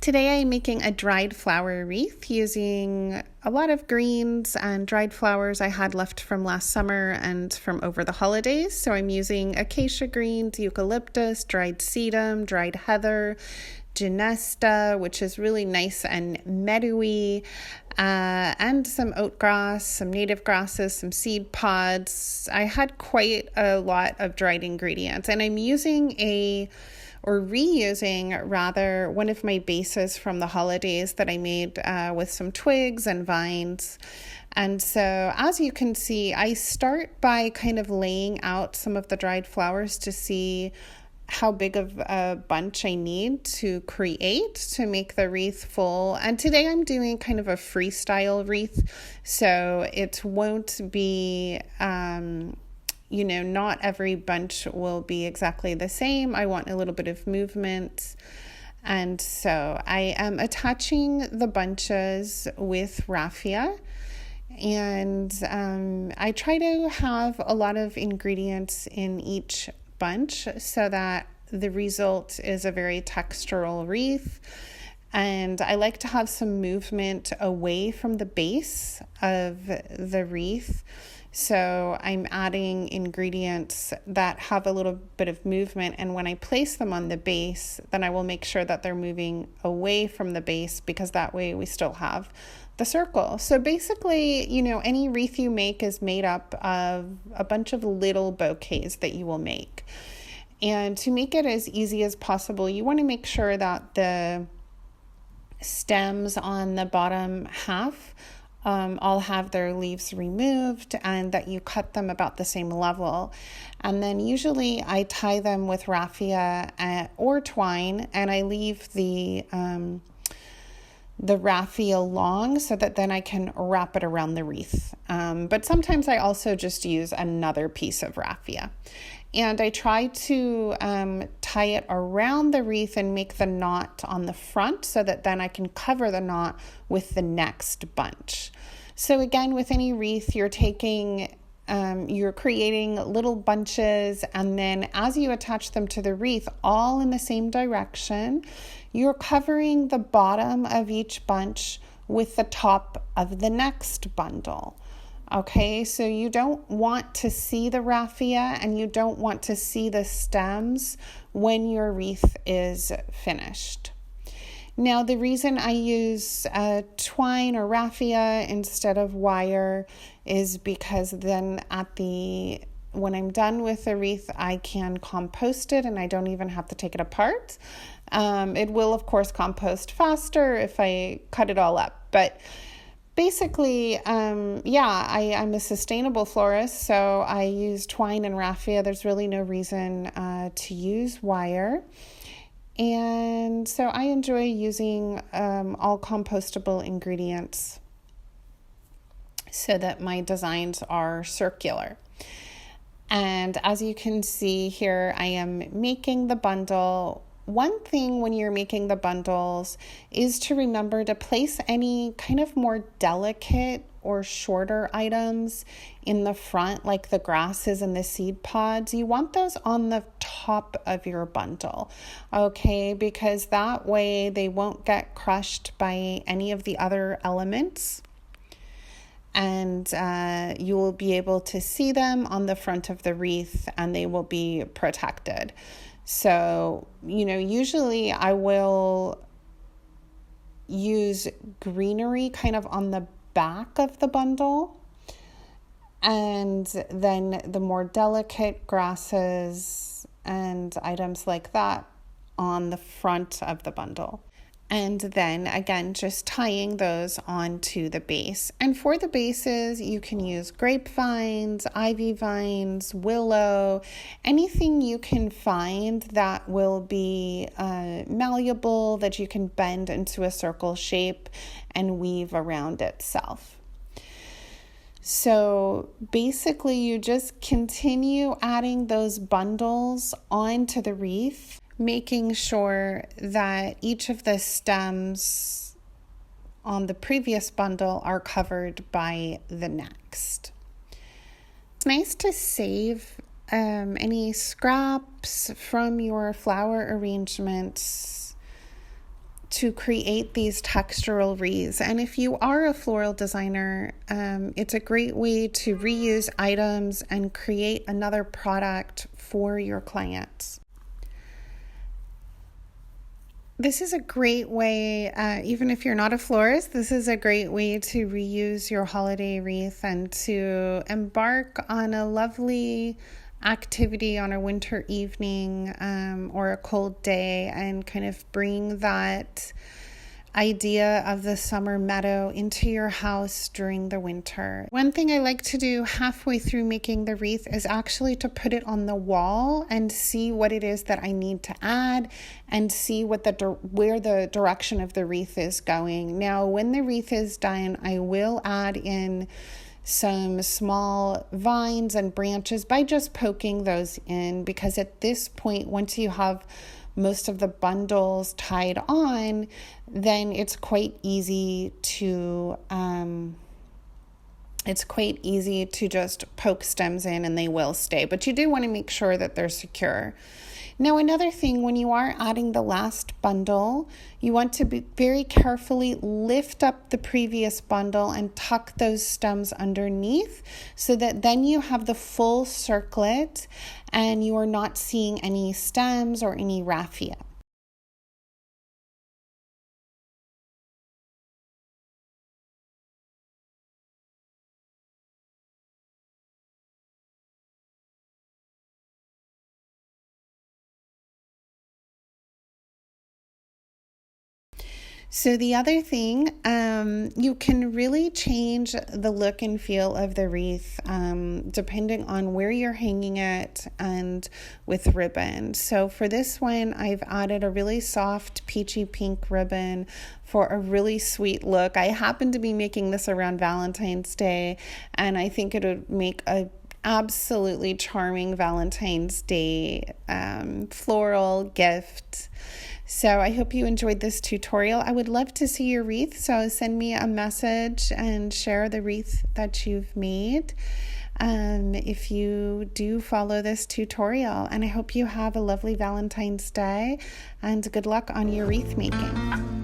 Today I'm making a dried flower wreath using a lot of greens and dried flowers I had left from last summer and from over the holidays. So I'm using acacia greens, eucalyptus, dried sedum, dried heather, genesta, which is really nice and meadowy, and some oatgrass, some native grasses, some seed pods. I had quite a lot of dried ingredients, and I'm reusing rather one of my bases from the holidays that I made with some twigs and vines. And so as you can see, I start by kind of laying out some of the dried flowers to see how big of a bunch I need to create to make the wreath full. And today I'm doing kind of a freestyle wreath, so it won't be not every bunch will be exactly the same. I want a little bit of movement. And so I am attaching the bunches with raffia. And I try to have a lot of ingredients in each bunch so that the result is a very textural wreath. And I like to have some movement away from the base of the wreath. So I'm adding ingredients that have a little bit of movement, and when I place them on the base, then I will make sure that they're moving away from the base, because that way we still have the circle. So basically, any wreath you make is made up of a bunch of little bouquets that you will make. And to make it as easy as possible, you want to make sure that the stems on the bottom half all have their leaves removed, and that you cut them about the same level. And then usually I tie them with raffia or twine, and I leave the raffia long so that then I can wrap it around the wreath. But sometimes I also just use another piece of raffia. And I try to tie it around the wreath and make the knot on the front so that then I can cover the knot with the next bunch. So again, with any wreath, you're creating little bunches, and then as you attach them to the wreath, all in the same direction, you're covering the bottom of each bunch with the top of the next bundle. Okay, so you don't want to see the raffia and you don't want to see the stems when your wreath is finished. Now, the reason I use twine or raffia instead of wire is because then when I'm done with the wreath, I can compost it and I don't even have to take it apart. It will, of course, compost faster if I cut it all up, but basically, I'm a sustainable florist, so I use twine and raffia. There's really no reason to use wire. And so I enjoy using all compostable ingredients so that my designs are circular. And as you can see here, I am making the bundle. One thing when you're making the bundles is to remember to place any kind of more delicate or shorter items in the front, like the grasses and the seed pods. You want those on the top of your bundle, okay? Because that way they won't get crushed by any of the other elements. And you will be able to see them on the front of the wreath and they will be protected. So, usually I will use greenery kind of on the back of the bundle, and then the more delicate grasses and items like that on the front of the bundle. And then again, just tying those onto the base. And for the bases, you can use grapevines, ivy vines, willow, anything you can find that will be malleable, that you can bend into a circle shape and weave around itself. So basically, you just continue adding those bundles onto the wreath, making sure that each of the stems on the previous bundle are covered by the next. It's nice to save any scraps from your flower arrangements to create these textural wreaths. And if you are a floral designer, it's a great way to reuse items and create another product for your clients. This is a great way, even if you're not a florist, this is a great way to reuse your holiday wreath and to embark on a lovely activity on a winter evening or a cold day and kind of bring that idea of the summer meadow into your house during the winter. One thing I like to do halfway through making the wreath is actually to put it on the wall and see what it is that I need to add and see what where the direction of the wreath is going. Now, when the wreath is done, I will add in some small vines and branches by just poking those in, because at this point, once you have most of the bundles tied on, then it's quite easy to just poke stems in and they will stay. But you do want to make sure that they're secure. Now, another thing, when you are adding the last bundle, you want to be very carefully lift up the previous bundle and tuck those stems underneath so that then you have the full circlet and you are not seeing any stems or any raffia. So the other thing, you can really change the look and feel of the wreath depending on where you're hanging it and with ribbon. So for this one, I've added a really soft peachy pink ribbon for a really sweet look. I happen to be making this around Valentine's Day, and I think it would make a absolutely charming Valentine's Day floral gift. So I hope you enjoyed this tutorial. I would love to see your wreath, so send me a message and share the wreath that you've made if you do follow this tutorial. And I hope you have a lovely Valentine's Day and good luck on your wreath making.